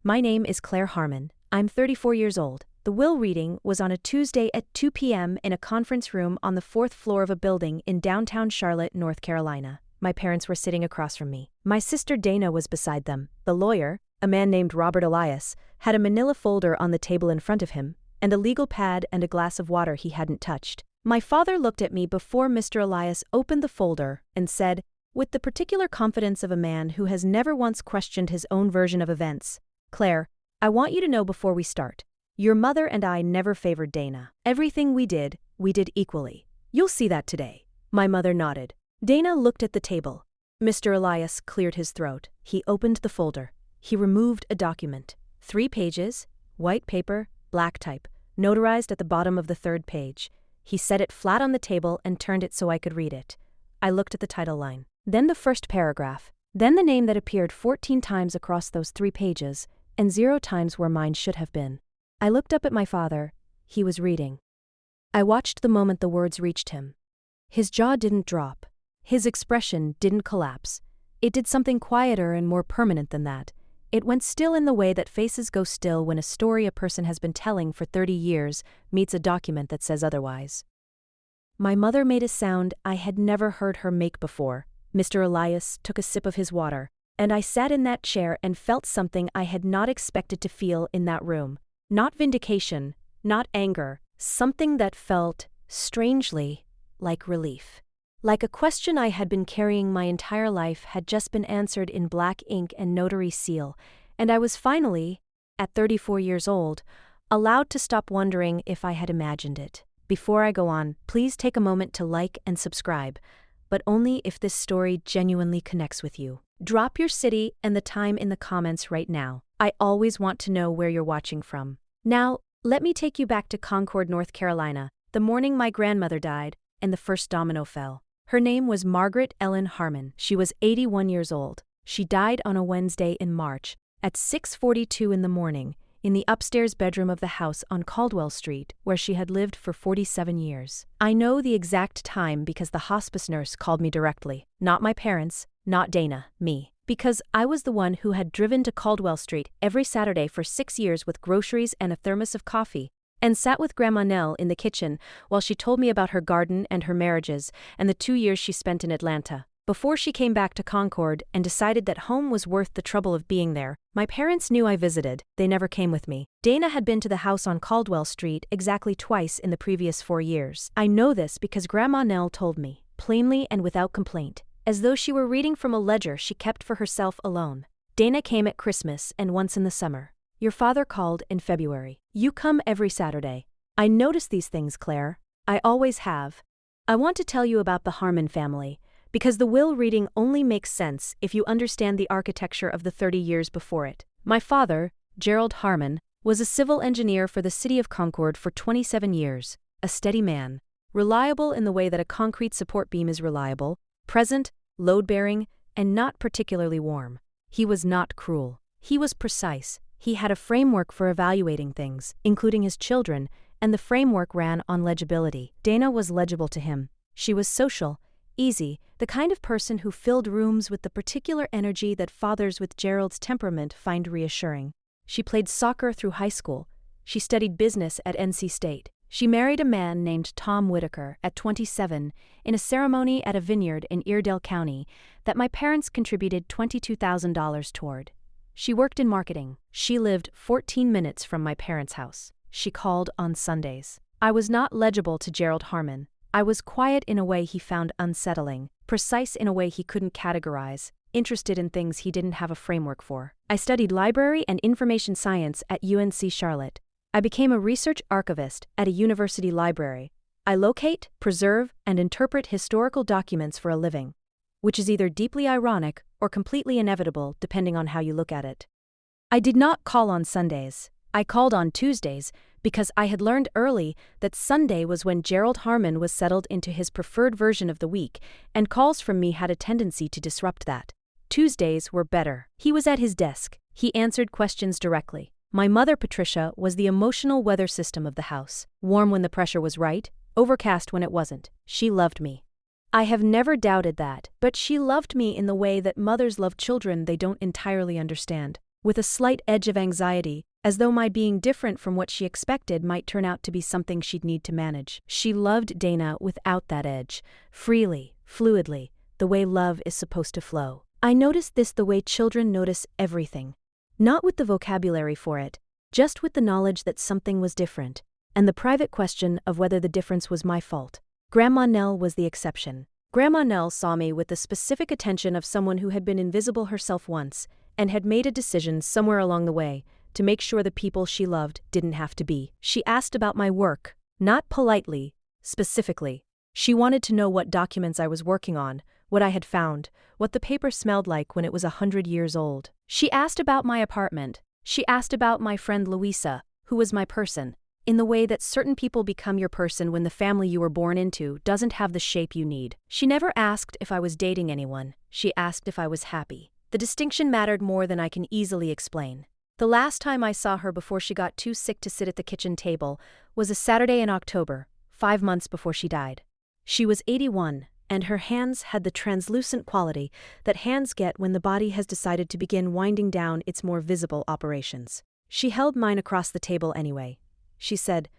My name is Claire Harmon. I'm 34 years old. The will reading was on a Tuesday at 2 p.m. in a conference room on the 4th floor of a building in downtown Charlotte, North Carolina. My parents were sitting across from me. My sister Dana was beside them. The lawyer, a man named Robert Elias, had a manila folder on the table in front of him, and a legal pad and a glass of water he hadn't touched. My father looked at me before Mr. Elias opened the folder and said, with the particular confidence of a man who has never once questioned his own version of events, "Claire, I want you to know before we start. Your mother and I never favored Dana. Everything we did equally. You'll see that today." My mother nodded. Dana looked at the table. Mr. Elias cleared his throat. He opened the folder. He removed a document. 3 pages, white paper, black type, notarized at the bottom of the 3rd page. He set it flat on the table and turned it so I could read it. I looked at the title line. Then the first paragraph. Then the name that appeared 14 times across those 3 pages, and 0 times where mine should have been. I looked up at my father. He was reading. I watched the moment the words reached him. His jaw didn't drop. His expression didn't collapse. It did something quieter and more permanent than that. It went still in the way that faces go still when a story a person has been telling for 30 years meets a document that says otherwise. My mother made a sound I had never heard her make before. Mr. Elias took a sip of his water, and I sat in that chair and felt something I had not expected to feel in that room. Not vindication, not anger, something that felt, strangely, like relief. Like a question I had been carrying my entire life had just been answered in black ink and notary seal, and I was finally, at 34 years old, allowed to stop wondering if I had imagined it. Before I go on, please take a moment to like and subscribe, but only if this story genuinely connects with you. Drop your city and the time in the comments right now. I always want to know where you're watching from. Now, let me take you back to Concord, North Carolina, the morning my grandmother died and the first domino fell. Her name was Margaret Ellen Harmon. She was 81 years old. She died on a Wednesday in March at 6:42 in the morning in the upstairs bedroom of the house on Caldwell Street, where she had lived for 47 years. I know the exact time because the hospice nurse called me directly. Not my parents, not Dana, me. Because I was the one who had driven to Caldwell Street every Saturday for 6 years with groceries and a thermos of coffee, and sat with Grandma Nell in the kitchen while she told me about her garden and her marriages and the 2 years she spent in Atlanta. Before she came back to Concord and decided that home was worth the trouble of being there, my parents knew I visited. They never came with me. Dana had been to the house on Caldwell Street exactly twice in the previous 4 years. I know this because Grandma Nell told me, plainly and without complaint, as though she were reading from a ledger she kept for herself alone. Dana came at Christmas and once in the summer. Your father called in February. You come every Saturday. I notice these things, Claire. I always have. I want to tell you about the Harmon family, because the will reading only makes sense if you understand the architecture of the 30 years before it. My father, Gerald Harmon, was a civil engineer for the city of Concord for 27 years, a steady man, reliable in the way that a concrete support beam is reliable, present, load-bearing, and not particularly warm. He was not cruel. He was precise. He had a framework for evaluating things, including his children, and the framework ran on legibility. Dana was legible to him. She was social, easy, the kind of person who filled rooms with the particular energy that fathers with Gerald's temperament find reassuring. She played soccer through high school. She studied business at NC State. She married a man named Tom Whitaker at 27 in a ceremony at a vineyard in Iredell County that my parents contributed $22,000 toward. She worked in marketing. She lived 14 minutes from my parents' house. She called on Sundays. I was not legible to Gerald Harmon. I was quiet in a way he found unsettling, precise in a way he couldn't categorize, interested in things he didn't have a framework for. I studied library and information science at UNC Charlotte. I became a research archivist at a university library. I locate, preserve, and interpret historical documents for a living, which is either deeply ironic or completely inevitable depending on how you look at it. I did not call on Sundays. I called on Tuesdays because I had learned early that Sunday was when Gerald Harmon was settled into his preferred version of the week, and calls from me had a tendency to disrupt that. Tuesdays were better. He was at his desk. He answered questions directly. My mother, Patricia, was the emotional weather system of the house. Warm when the pressure was right, overcast when it wasn't. She loved me. I have never doubted that, but she loved me in the way that mothers love children they don't entirely understand. with a slight edge of anxiety, as though my being different from what she expected might turn out to be something she'd need to manage. She loved Dana without that edge, freely, fluidly, the way love is supposed to flow. I noticed this the way children notice everything. Not with the vocabulary for it, just with the knowledge that something was different, and the private question of whether the difference was my fault. Grandma Nell was the exception. Grandma Nell saw me with the specific attention of someone who had been invisible herself once, and had made a decision somewhere along the way to make sure the people she loved didn't have to be. She asked about my work, not politely, specifically. She wanted to know what documents I was working on, what I had found, what the paper smelled like when it was 100 years old. She asked about my apartment. She asked about my friend Louisa, who was my person, in the way that certain people become your person when the family you were born into doesn't have the shape you need. She never asked if I was dating anyone. She asked if I was happy. The distinction mattered more than I can easily explain. The last time I saw her before she got too sick to sit at the kitchen table was a Saturday in October, 5 months before she died. She was 81, and her hands had the translucent quality that hands get when the body has decided to begin winding down its more visible operations. She held mine across the table anyway. She said,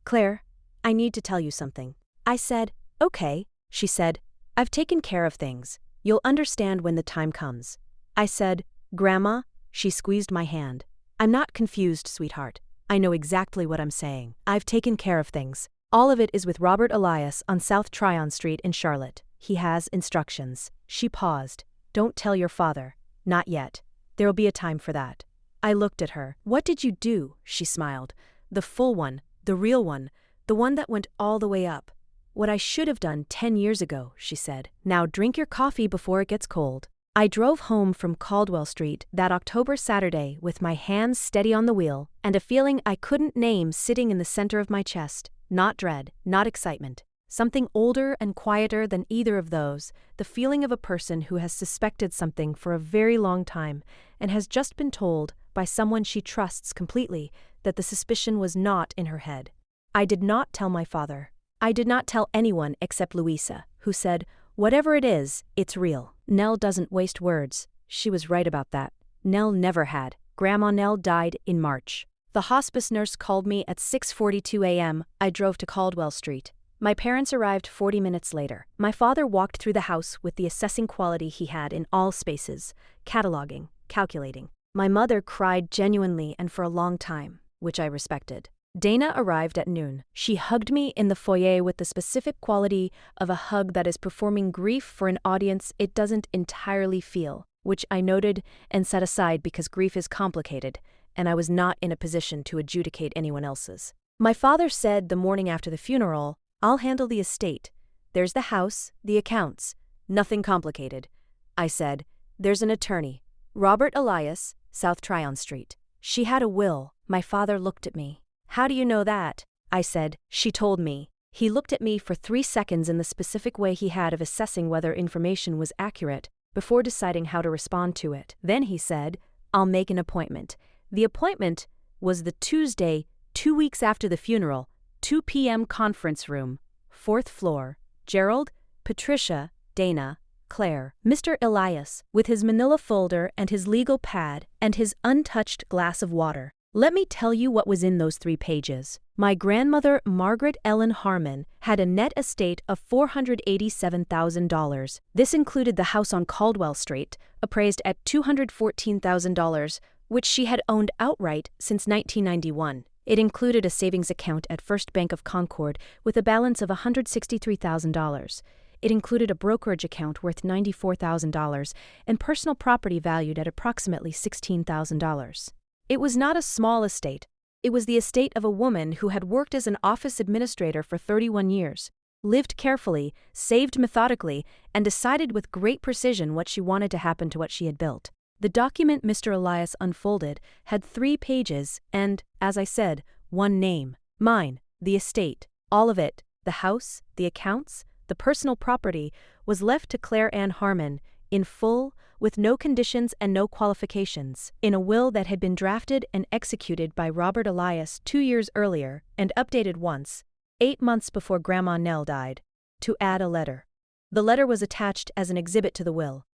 "Claire, I need to tell you something." I said, "Okay." She said, "I've taken care of things. You'll understand when the time comes." I said, "Grandma?" She squeezed my hand. "I'm not confused, sweetheart. I know exactly what I'm saying. I've taken care of things. All of it is with Robert Elias on South Tryon Street in Charlotte. He has instructions." She paused. "Don't tell your father. Not yet. There'll be a time for that." I looked at her. "What did you do?" She smiled. "The full one, the real one, the one that went all the way up. What I should have done 10 years ago," she said. "Now drink your coffee before it gets cold." I drove home from Caldwell Street that October Saturday with my hands steady on the wheel and a feeling I couldn't name sitting in the center of my chest. Not dread, not excitement. Something older and quieter than either of those, the feeling of a person who has suspected something for a very long time and has just been told by someone she trusts completely that the suspicion was not in her head. I did not tell my father. I did not tell anyone except Louisa, who said, "Whatever it is, it's real." Nell doesn't waste words. She was right about that. Nell never had. Grandma Nell died in March. The hospice nurse called me at 6:42 a.m. I drove to Caldwell Street. My parents arrived 40 minutes later. My father walked through the house with the assessing quality he had in all spaces, cataloging, calculating. My mother cried genuinely and for a long time, which I respected. Dana arrived at noon. She hugged me in the foyer with the specific quality of a hug that is performing grief for an audience it doesn't entirely feel, which I noted and set aside because grief is complicated, and I was not in a position to adjudicate anyone else's. My father said the morning after the funeral, "I'll handle the estate. There's the house, the accounts. Nothing complicated." I said, "There's an attorney. Robert Elias, South Tryon Street." She had a will. My father looked at me. "How do you know that?" I said. "She told me." He looked at me for 3 seconds in the specific way he had of assessing whether information was accurate before deciding how to respond to it. Then he said, "I'll make an appointment." The appointment was the Tuesday, 2 weeks after the funeral, 2 p.m. conference room, 4th floor. Gerald, Patricia, Dana, Claire. Mr. Elias, with his manila folder and his legal pad and his untouched glass of water. Let me tell you what was in those 3 pages. My grandmother, Margaret Ellen Harmon, had a net estate of $487,000. This included the house on Caldwell Street, appraised at $214,000, which she had owned outright since 1991. It included a savings account at First Bank of Concord with a balance of $163,000. It included a brokerage account worth $94,000 and personal property valued at approximately $16,000. It was not a small estate. It was the estate of a woman who had worked as an office administrator for 31 years, lived carefully, saved methodically, and decided with great precision what she wanted to happen to what she had built. The document Mr. Elias unfolded had 3 pages and, as I said, 1 name. Mine, the estate. All of it, the house, the accounts, the personal property, was left to Claire Ann Harmon, in full, with no conditions and no qualifications, in a will that had been drafted and executed by Robert Elias 2 years earlier and updated once, 8 months before Grandma Nell died, to add a letter. The letter was attached as an exhibit to the will.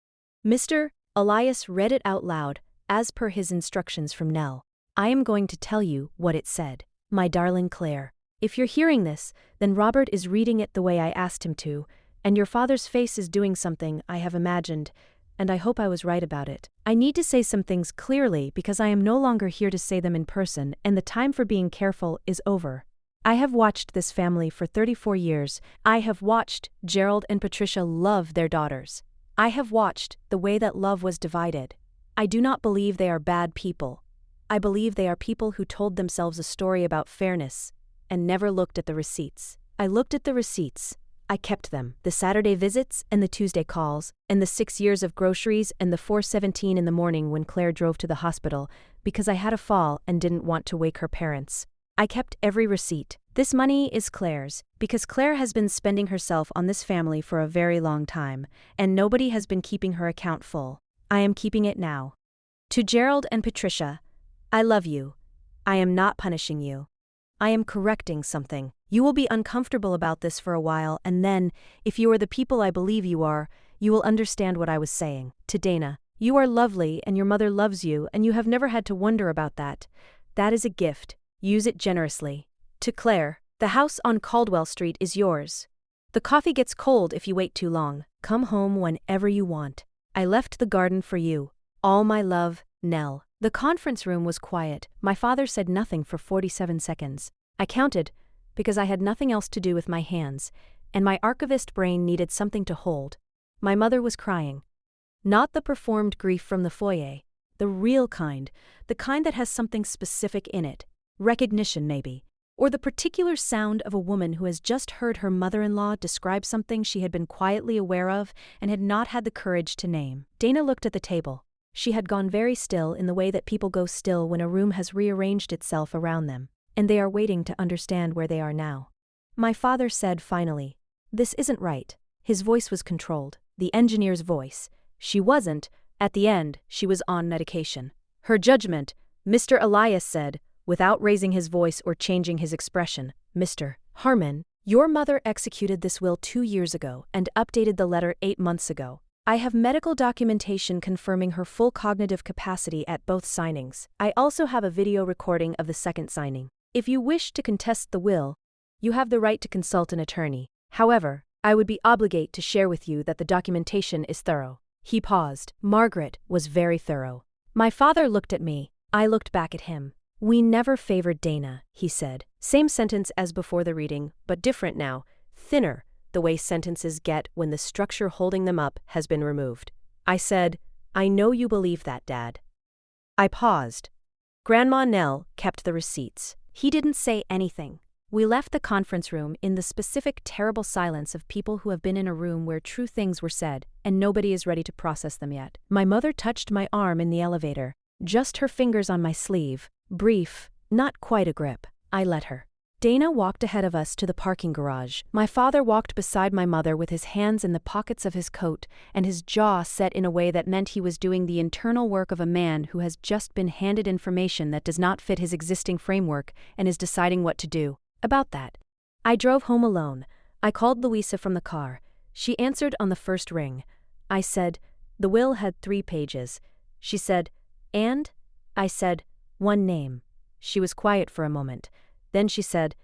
Mr. Elias read it out loud, as per his instructions from Nell. I am going to tell you what it said. My darling Claire, if you're hearing this, then Robert is reading it the way I asked him to, and your father's face is doing something I have imagined, and I hope I was right about it. I need to say some things clearly because I am no longer here to say them in person, and the time for being careful is over. I have watched this family for 34 years. I have watched Gerald and Patricia love their daughters. I have watched the way that love was divided. I do not believe they are bad people. I believe they are people who told themselves a story about fairness and never looked at the receipts. I looked at the receipts. I kept them, the Saturday visits and the Tuesday calls, and the 6 years of groceries and the 4:17 in the morning when Claire drove to the hospital because I had a fall and didn't want to wake her parents. I kept every receipt. This money is Claire's because Claire has been spending herself on this family for a very long time, and nobody has been keeping her account full. I am keeping it now. To Gerald and Patricia, I love you. I am not punishing you. I am correcting something. You will be uncomfortable about this for a while, and then, if you are the people I believe you are, you will understand what I was saying. To Dana, you are lovely and your mother loves you and you have never had to wonder about that. That is a gift. Use it generously. To Claire, the house on Caldwell Street is yours. The coffee gets cold if you wait too long. Come home whenever you want. I left the garden for you. All my love, Nell. The conference room was quiet. My father said nothing for 47 seconds. I counted, because I had nothing else to do with my hands, and my archivist brain needed something to hold. My mother was crying. Not the performed grief from the foyer, the real kind, the kind that has something specific in it, recognition maybe, or the particular sound of a woman who has just heard her mother-in-law describe something she had been quietly aware of and had not had the courage to name. Dana looked at the table. She had gone very still in the way that people go still when a room has rearranged itself around them, and they are waiting to understand where they are now. My father said finally, "This isn't right." His voice was controlled, the engineer's voice. She wasn't. At the end, she was on medication. Her judgment, Mr. Elias said, without raising his voice or changing his expression, "Mr. Harmon, your mother executed this will 2 years ago and updated the letter 8 months ago. I have medical documentation confirming her full cognitive capacity at both signings. I also have a video recording of the second signing. If you wish to contest the will, you have the right to consult an attorney. However, I would be obligated to share with you that the documentation is thorough." He paused. Margaret was very thorough. My father looked at me. I looked back at him. "We never favored Dana," he said. Same sentence as before the reading, but different now, thinner, the way sentences get when the structure holding them up has been removed. I said, "I know you believe that, Dad." I paused. Grandma Nell kept the receipts. He didn't say anything. We left the conference room in the specific terrible silence of people who have been in a room where true things were said, and nobody is ready to process them yet. My mother touched my arm in the elevator, just her fingers on my sleeve, brief, not quite a grip. I let her. Dana walked ahead of us to the parking garage. My father walked beside my mother with his hands in the pockets of his coat and his jaw set in a way that meant he was doing the internal work of a man who has just been handed information that does not fit his existing framework and is deciding what to do about that. I drove home alone. I called Louisa from the car. She answered on the first ring. I said, "The will had 3 pages. She said, "And?" I said, "1 name." She was quiet for a moment. Then she said,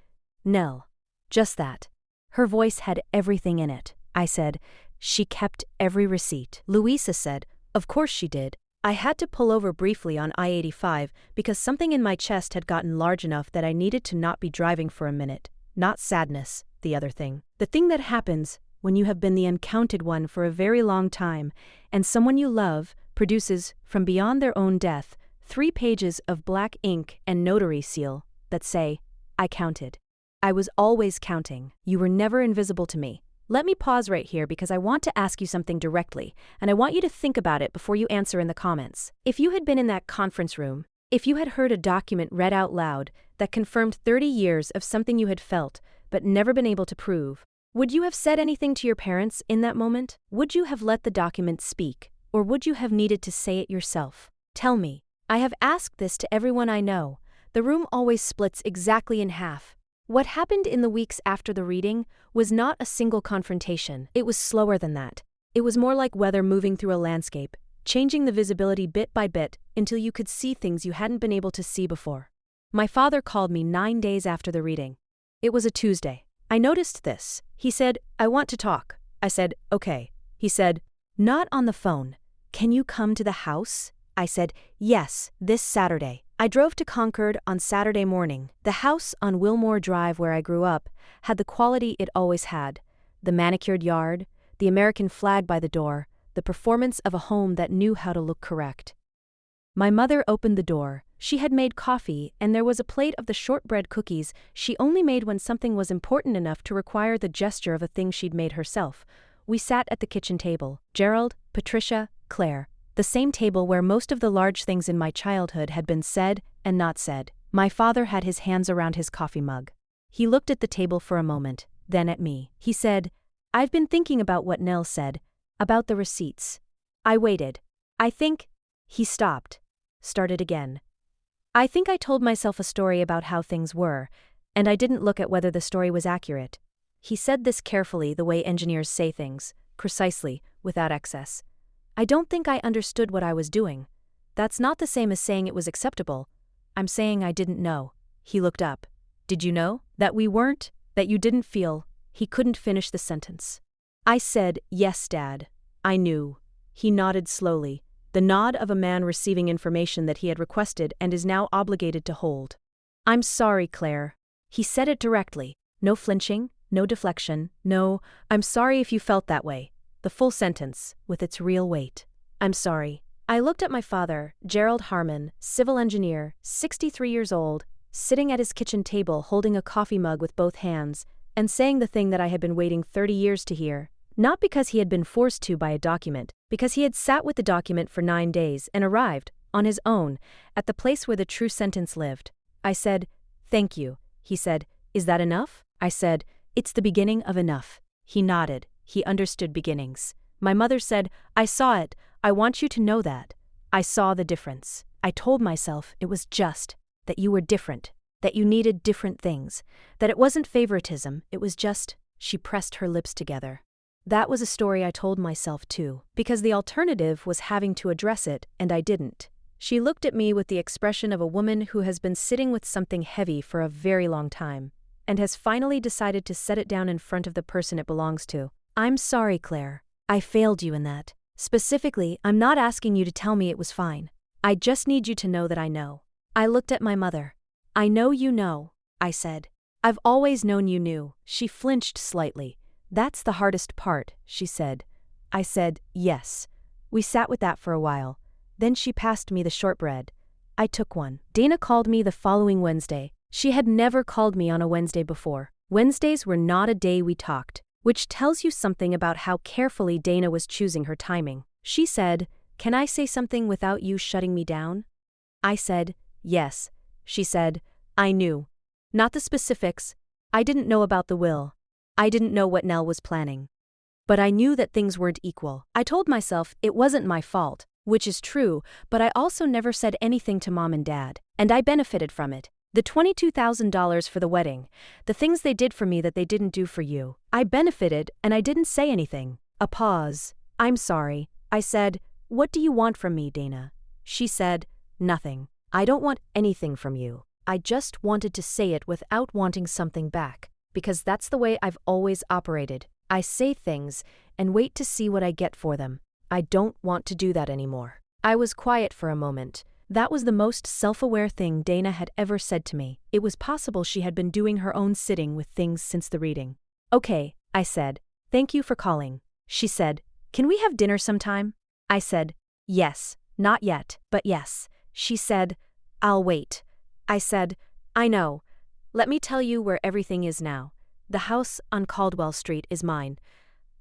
"Nell." Just that. Her voice had everything in it. I said, "She kept every receipt." Louisa said, "Of course she did." I had to pull over briefly on I-85 because something in my chest had gotten large enough that I needed to not be driving for a minute. Not sadness, the other thing. The thing that happens when you have been the uncounted one for a very long time and someone you love produces, from beyond their own death, 3 pages of black ink and notary seal that say, "I counted. I was always counting. You were never invisible to me." Let me pause right here because I want to ask you something directly, and I want you to think about it before you answer in the comments. If you had been in that conference room, if you had heard a document read out loud that confirmed 30 years of something you had felt but never been able to prove, would you have said anything to your parents in that moment? Would you have let the document speak, or would you have needed to say it yourself? Tell me. I have asked this to everyone I know. The room always splits exactly in half. What happened in the weeks after the reading was not a single confrontation. It was slower than that. It was more like weather moving through a landscape, changing the visibility bit by bit until you could see things you hadn't been able to see before. My father called me 9 days after the reading. It was a Tuesday. I noticed this. He said, "I want to talk." I said, "Okay." He said, "Not on the phone. Can you come to the house?" I said, "Yes, this Saturday." I drove to Concord on Saturday morning. The house on Wilmore Drive where I grew up had the quality it always had. The manicured yard, the American flag by the door, the performance of a home that knew how to look correct. My mother opened the door. She had made coffee, and there was a plate of the shortbread cookies she only made when something was important enough to require the gesture of a thing she'd made herself. We sat at the kitchen table, Gerald, Patricia, Claire, the same table where most of the large things in my childhood had been said and not said. My father had his hands around his coffee mug. He looked at the table for a moment, then at me. He said, "I've been thinking about what Nell said, about the receipts." I waited. He stopped. Started again. I think I told myself a story about how things were, and I didn't look at whether the story was accurate. He said this carefully, the way engineers say things, precisely, without excess. I don't think I understood what I was doing. That's not the same as saying it was acceptable. I'm saying I didn't know. He looked up. "Did you know? That we weren't? That you didn't feel?" He couldn't finish the sentence. I said, "Yes, Dad. I knew." He nodded slowly, the nod of a man receiving information that he had requested and is now obligated to hold. "I'm sorry, Claire." He said it directly. No flinching, no deflection, no, "I'm sorry if you felt that way." The full sentence, with its real weight. "I'm sorry." I looked at my father, Gerald Harmon, civil engineer, 63 years old, sitting at his kitchen table holding a coffee mug with both hands, and saying the thing that I had been waiting 30 years to hear. Not because he had been forced to by a document, because he had sat with the document for 9 days and arrived, on his own, at the place where the true sentence lived. I said, "Thank you." He said, "Is that enough?" I said, "It's the beginning of enough." He nodded. He understood beginnings. My mother said, "I saw it. I want you to know that. I saw the difference. I told myself it was just, that you were different, that you needed different things, that it wasn't favoritism, it was just," she pressed her lips together. That was a story I told myself too, because the alternative was having to address it, and I didn't. She looked at me with the expression of a woman who has been sitting with something heavy for a very long time, and has finally decided to set it down in front of the person it belongs to. "I'm sorry, Claire. I failed you in that. Specifically, I'm not asking you to tell me it was fine. I just need you to know that I know." I looked at my mother. "I know you know," I said. "I've always known you knew." She flinched slightly. "That's the hardest part," she said. I said, "Yes." We sat with that for a while. Then she passed me the shortbread. I took one. Dana called me the following Wednesday. She had never called me on a Wednesday before. Wednesdays were not a day we talked, which tells you something about how carefully Dana was choosing her timing. She said, "Can I say something without you shutting me down?" I said, "Yes." She said, "I knew. Not the specifics. I didn't know about the will. I didn't know what Nell was planning. But I knew that things weren't equal." I told myself it wasn't my fault, which is true, but I also never said anything to Mom and Dad, and I benefited from it. The $22,000 for the wedding, the things they did for me that they didn't do for you. I benefited, and I didn't say anything. A pause. "I'm sorry." I said, "What do you want from me, Dana?" She said, "Nothing. I don't want anything from you. I just wanted to say it without wanting something back, because that's the way I've always operated. I say things and wait to see what I get for them. I don't want to do that anymore." I was quiet for a moment. That was the most self-aware thing Dana had ever said to me. It was possible she had been doing her own sitting with things since the reading. "Okay," I said. "Thank you for calling." She said, "Can we have dinner sometime?" I said, "Yes, not yet, but yes." She said, "I'll wait." I said, "I know. Let me tell you where everything is now. The house on Caldwell Street is mine.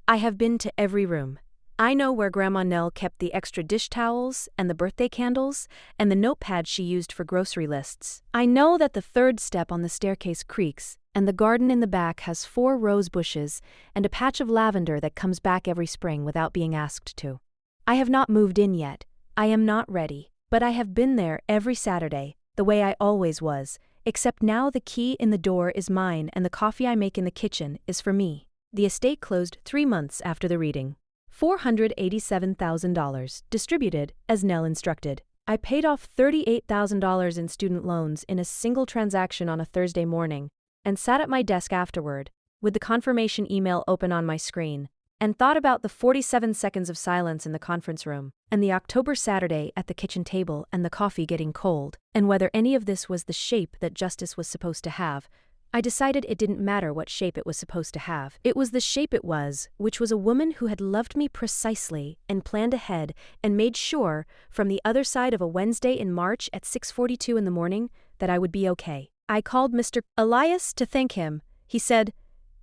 I have been to every room. I know where Grandma Nell kept the extra dish towels and the birthday candles and the notepad she used for grocery lists. I know that the 3rd step on the staircase creaks, and the garden in the back has 4 rose bushes and a patch of lavender that comes back every spring without being asked to. I have not moved in yet. I am not ready, but I have been there every Saturday, the way I always was, except now the key in the door is mine and the coffee I make in the kitchen is for me." The estate closed 3 months after the reading. $487,000, distributed as Nell instructed. I paid off $38,000 in student loans in a single transaction on a Thursday morning and sat at my desk afterward, with the confirmation email open on my screen, and thought about the 47 seconds of silence in the conference room, and the October Saturday at the kitchen table and the coffee getting cold, and whether any of this was the shape that justice was supposed to have. I decided it didn't matter what shape it was supposed to have. It was the shape it was, which was a woman who had loved me precisely and planned ahead and made sure, from the other side of a Wednesday in March at 6:42 in the morning, that I would be okay. I called Mr. Elias to thank him. He said,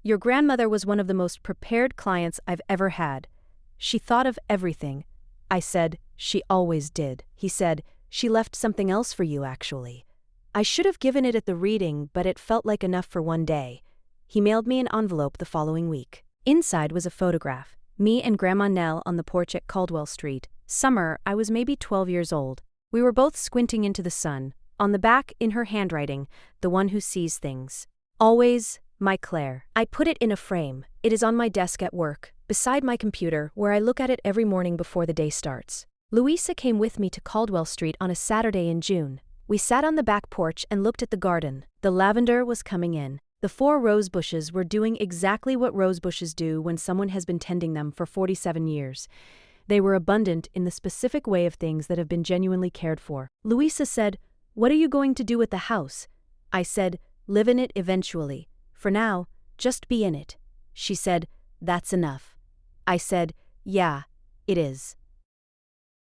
"Your grandmother was one of the most prepared clients I've ever had. She thought of everything." I said, "She always did." He said, "She left something else for you, actually." I should have given it at the reading, but it felt like enough for one day. He mailed me an envelope the following week. Inside was a photograph, me and Grandma Nell on the porch at Caldwell Street. Summer, I was maybe 12 years old. We were both squinting into the sun. On the back, in her handwriting, "The one who sees things. Always, my Claire." I put it in a frame. It is on my desk at work, beside my computer, where I look at it every morning before the day starts. Louisa came with me to Caldwell Street on a Saturday in June. We sat on the back porch and looked at the garden. The lavender was coming in. The 4 rose bushes were doing exactly what rose bushes do when someone has been tending them for 47 years. They were abundant in the specific way of things that have been genuinely cared for. Louisa said, "What are you going to do with the house?" I said, "Live in it eventually. For now, just be in it." She said, "That's enough." I said, "Yeah, it is."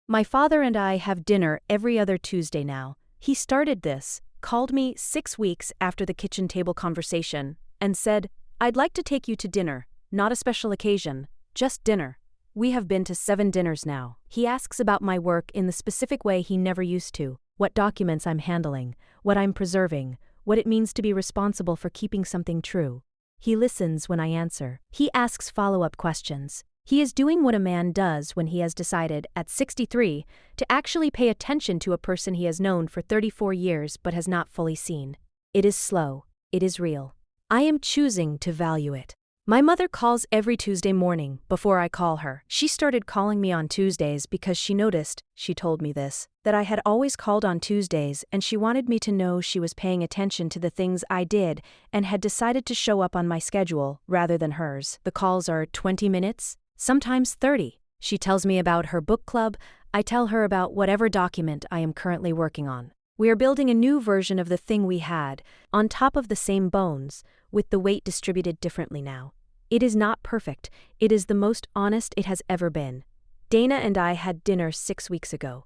My father and I have dinner every other Tuesday now. He started this, called me 6 weeks after the kitchen table conversation, and said, "I'd like to take you to dinner, not a special occasion, just dinner." We have been to 7 dinners now. He asks about my work in the specific way he never used to, what documents I'm handling, what I'm preserving, what it means to be responsible for keeping something true. He listens when I answer. He asks follow-up questions. He is doing what a man does when he has decided, at 63, to actually pay attention to a person he has known for 34 years but has not fully seen. It is slow. It is real. I am choosing to value it. My mother calls every Tuesday morning before I call her. She started calling me on Tuesdays because she noticed, she told me this, that I had always called on Tuesdays, and she wanted me to know she was paying attention to the things I did and had decided to show up on my schedule rather than hers. The calls are 20 minutes, sometimes 30. She tells me about her book club. I tell her about whatever document I am currently working on. We are building a new version of the thing we had, on top of the same bones, with the weight distributed differently now. It is not perfect. It is the most honest it has ever been. Dana and I had dinner 6 weeks ago.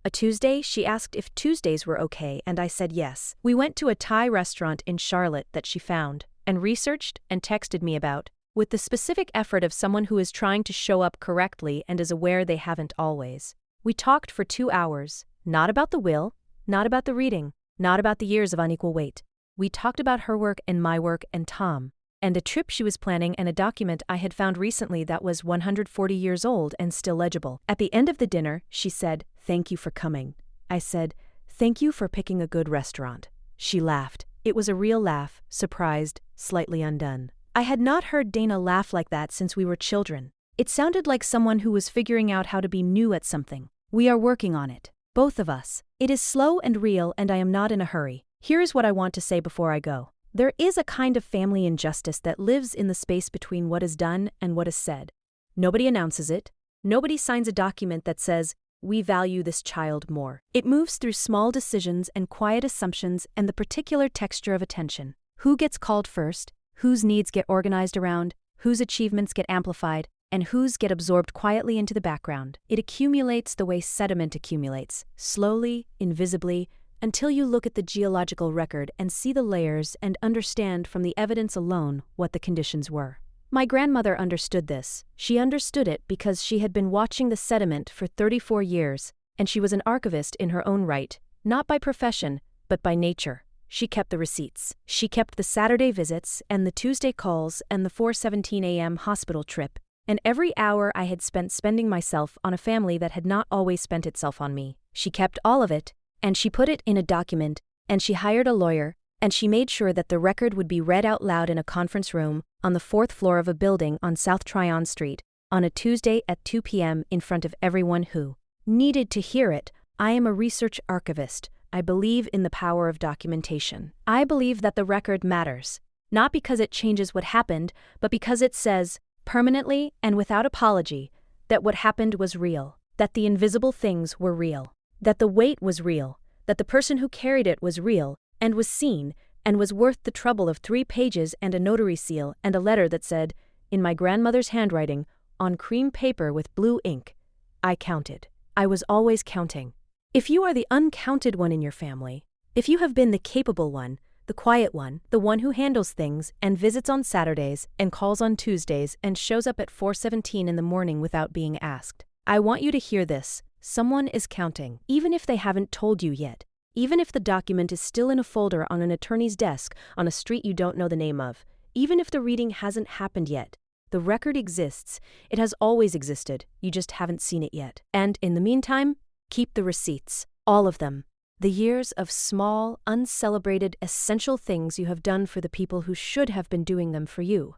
A Tuesday, she asked if Tuesdays were okay, and I said yes. We went to a Thai restaurant in Charlotte that she found, and researched and texted me about, with the specific effort of someone who is trying to show up correctly and is aware they haven't always. We talked for 2 hours, not about the will, not about the reading, not about the years of unequal weight. We talked about her work and my work and Tom, and a trip she was planning and a document I had found recently that was 140 years old and still legible. At the end of the dinner, she said, "Thank you for coming." I said, "Thank you for picking a good restaurant." She laughed. It was a real laugh, surprised, slightly undone. I had not heard Dana laugh like that since we were children. It sounded like someone who was figuring out how to be new at something. We are working on it. Both of us. It is slow and real, and I am not in a hurry. Here is what I want to say before I go. There is a kind of family injustice that lives in the space between what is done and what is said. Nobody announces it. Nobody signs a document that says, "We value this child more." It moves through small decisions and quiet assumptions and the particular texture of attention. Who gets called first? Whose needs get organized around? Whose achievements get amplified? And whose get absorbed quietly into the background? It accumulates the way sediment accumulates, slowly, invisibly, until you look at the geological record and see the layers and understand from the evidence alone what the conditions were. My grandmother understood this. She understood it because she had been watching the sediment for 34 years, and she was an archivist in her own right, not by profession, but by nature. She kept the receipts. She kept the Saturday visits and the Tuesday calls and the 4:17 a.m. hospital trip, and every hour I had spending myself on a family that had not always spent itself on me. She kept all of it, and she put it in a document, and she hired a lawyer, and she made sure that the record would be read out loud in a conference room on the 4th floor of a building on South Tryon Street, on a Tuesday at 2 p.m. in front of everyone who needed to hear it. I am a research archivist. I believe in the power of documentation. I believe that the record matters, not because it changes what happened, but because it says, permanently and without apology, that what happened was real, that the invisible things were real, that the weight was real, that the person who carried it was real and was seen and was worth the trouble of 3 pages and a notary seal and a letter that said, in my grandmother's handwriting, on cream paper with blue ink. I counted. I was always counting. If you are the uncounted one in your family, if you have been the capable one, the quiet one, the one who handles things and visits on Saturdays and calls on Tuesdays and shows up at 4:17 in the morning without being asked, I want you to hear this. Someone is counting, even if they haven't told you yet. Even if the document is still in a folder on an attorney's desk on a street you don't know the name of, even if the reading hasn't happened yet, the record exists. It has always existed. You just haven't seen it yet. And in the meantime, keep the receipts. All of them. The years of small, uncelebrated, essential things you have done for the people who should have been doing them for you.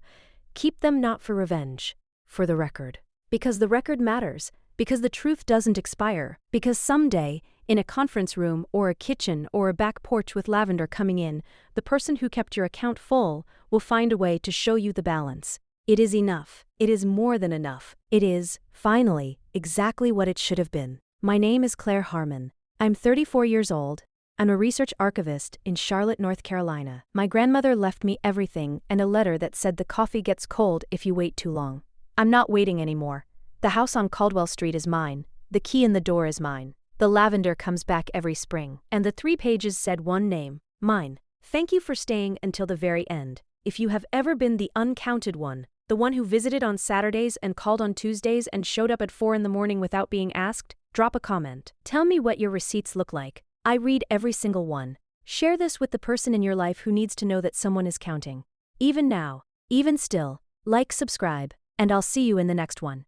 Keep them not for revenge, for the record. Because the record matters. Because the truth doesn't expire. Because someday, in a conference room or a kitchen or a back porch with lavender coming in, the person who kept your account full will find a way to show you the balance. It is enough. It is more than enough. It is, finally, exactly what it should have been. My name is Claire Harmon. I'm 34 years old. I'm a research archivist in Charlotte, North Carolina. My grandmother left me everything and a letter that said the coffee gets cold if you wait too long. I'm not waiting anymore. The house on Caldwell Street is mine. The key in the door is mine. The lavender comes back every spring. And the 3 pages said one name, mine. Thank you for staying until the very end. If you have ever been the uncounted one, the one who visited on Saturdays and called on Tuesdays and showed up at 4 in the morning without being asked, drop a comment. Tell me what your receipts look like. I read every single one. Share this with the person in your life who needs to know that someone is counting. Even now, even still, like, subscribe, and I'll see you in the next one.